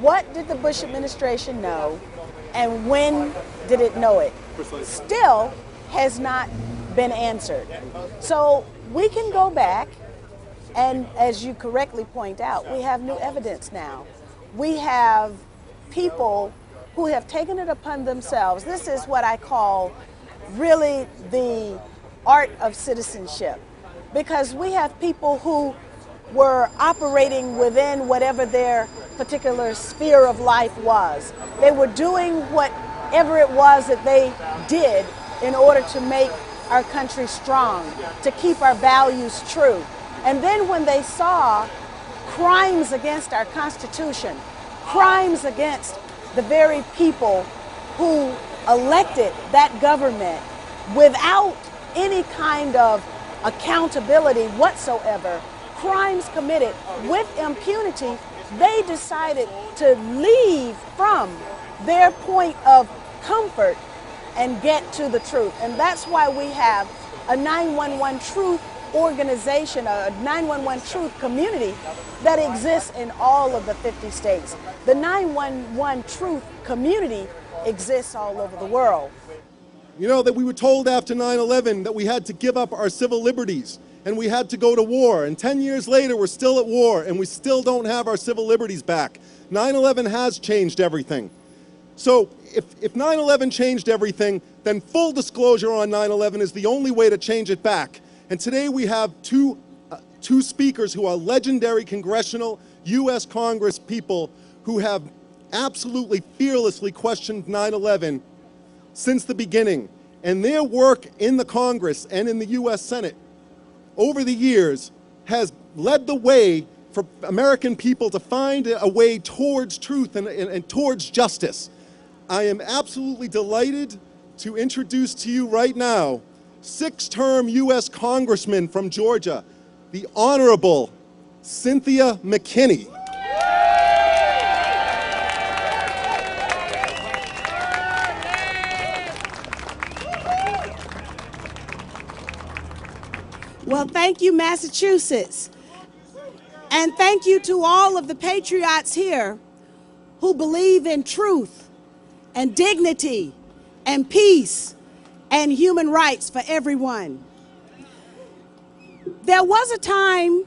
What did the Bush administration know, and when did it know it? Still has not been answered. So we can go back, and as you correctly point out, we have new evidence now. We have people who have taken it upon themselves. This is what I call really the art of citizenship, because we have people who were operating within whatever their particular sphere of life was. They were doing whatever it was that they did in order to make our country strong, to keep our values true. And then when they saw crimes against our Constitution, crimes against the very people who elected that government without any kind of accountability whatsoever, crimes committed with impunity, they decided to leave from their point of comfort and get to the truth. And that's why we have a 911 Truth organization, a 911 Truth community that exists in all of the 50 states. The 911 Truth community exists all over the world. You know, that we were told after 9/11 that we had to give up our civil liberties and we had to go to war. And 10 years later, we're still at war and we still don't have our civil liberties back. 9/11 has changed everything. So if 9/11 changed everything, then full disclosure on 9/11 is the only way to change it back. And today we have two speakers who are legendary congressional U.S. Congress people who have absolutely fearlessly questioned 9/11 since the beginning. And their work in the Congress and in the U.S. Senate over the years has led the way for American people to find a way towards truth and towards justice. I am absolutely delighted to introduce to you right now 6-term U.S. Congressman from Georgia, the Honorable Cynthia Mckinney. Well, thank you, Massachusetts. And thank you to all of the patriots here who believe in truth and dignity and peace and human rights for everyone. There was a time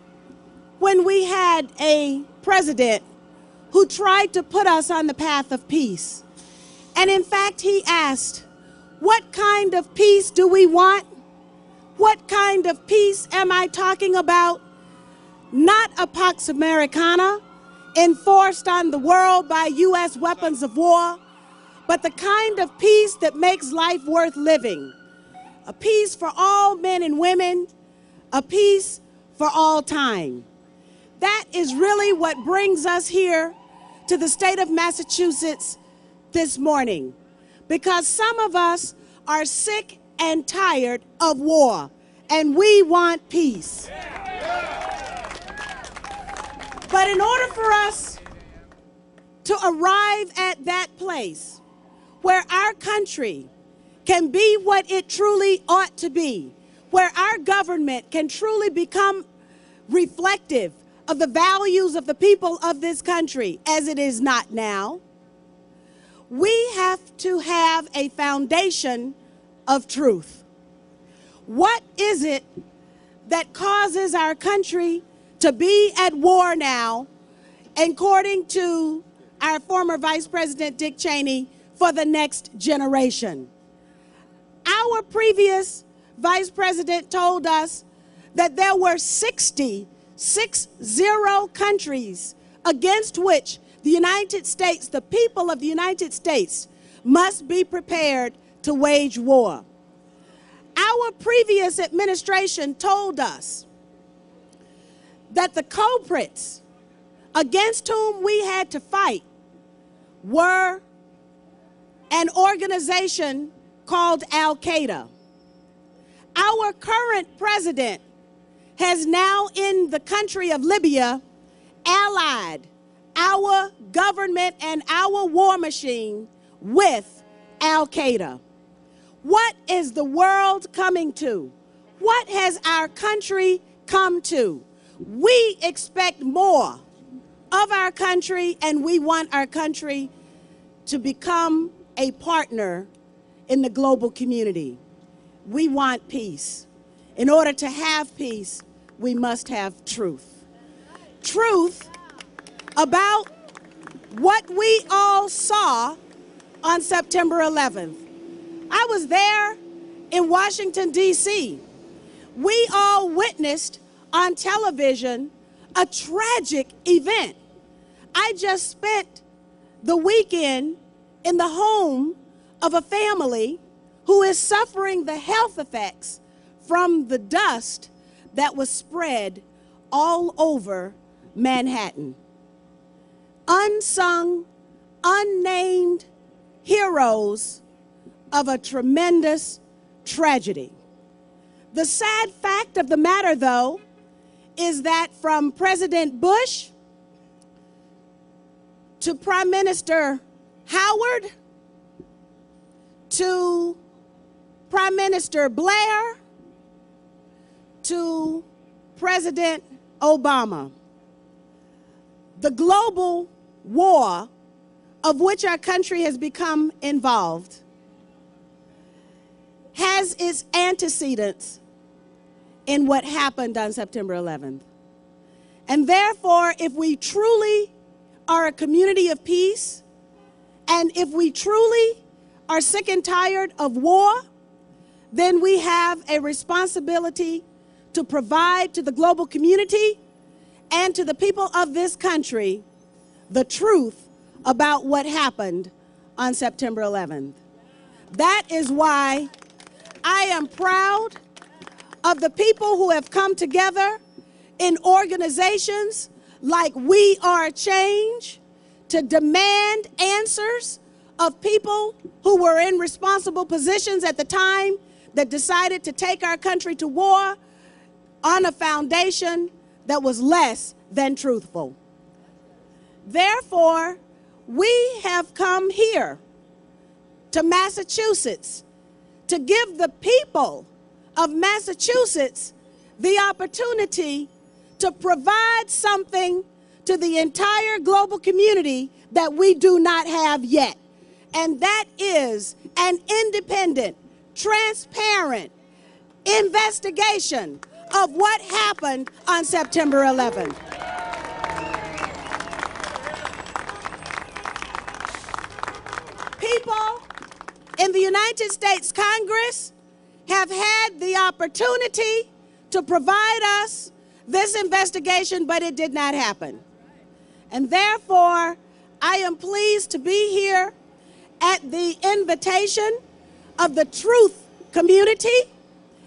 when we had a president who tried to put us on the path of peace. And in fact, he asked, what kind of peace do we want? What kind of peace am I talking about? Not a Pax Americana enforced on the world by U.S. weapons of war, but the kind of peace that makes life worth living. A peace for all men and women, a peace for all time. That is really what brings us here to the state of Massachusetts this morning, because some of us are sick and tired of war, and we want peace. But in order for us to arrive at that place where our country can be what it truly ought to be, where our government can truly become reflective of the values of the people of this country, as it is not now, we have to have a foundation of truth. What is it that causes our country to be at war now, according to our former Vice President Dick Cheney, for the next generation? Our previous Vice President told us that there were 60 countries against which the United States, the people of the United States, must be prepared to wage war. Our previous administration told us that the culprits against whom we had to fight were an organization called Al-Qaeda. Our current president has now, in the country of Libya, allied our government and our war machine with Al-Qaeda. What is the world coming to? What has our country come to? We expect more of our country, and we want our country to become a partner in the global community. We want peace. In order to have peace, we must have truth. Truth about what we all saw on September 11th. I was there in Washington, D.C. We all witnessed on television a tragic event. I just spent the weekend in the home of a family who is suffering the health effects from the dust that was spread all over Manhattan. Unsung, unnamed heroes of a tremendous tragedy. The sad fact of the matter, though, is that from President Bush to Prime Minister Howard to Prime Minister Blair to President Obama, the global war of which our country has become involved has its antecedents in what happened on September 11th. And therefore, if we truly are a community of peace, and if we truly are sick and tired of war, then we have a responsibility to provide to the global community and to the people of this country the truth about what happened on September 11th. That is why I am proud of the people who have come together in organizations like We Are Change to demand answers of people who were in responsible positions at the time that decided to take our country to war on a foundation that was less than truthful. Therefore, we have come here to Massachusetts to give the people of Massachusetts the opportunity to provide something to the entire global community that we do not have yet. And that is an independent, transparent investigation of what happened on September 11th. People in the United States Congress have had the opportunity to provide us this investigation, but it did not happen. And therefore, I am pleased to be here at the invitation of the truth community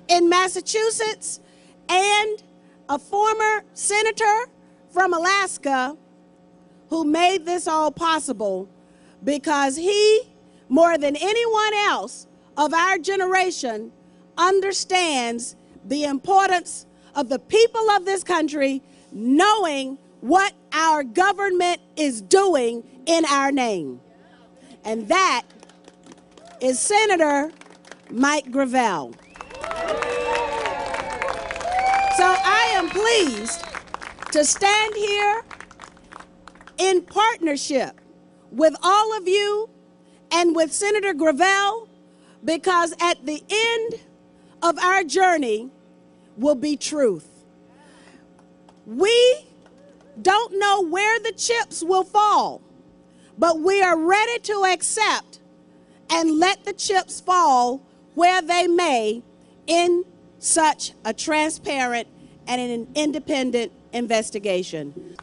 in Massachusetts and a former senator from Alaska who made this all possible, because he, more than anyone else of our generation, understands the importance of the people of this country knowing what our government is doing in our name. And that is Senator Mike Gravel. So I am pleased to stand here in partnership with all of you and with Senator Gravel, because at the end of our journey will be truth. We don't know where the chips will fall, but we are ready to accept and let the chips fall where they may in such a transparent and an independent investigation.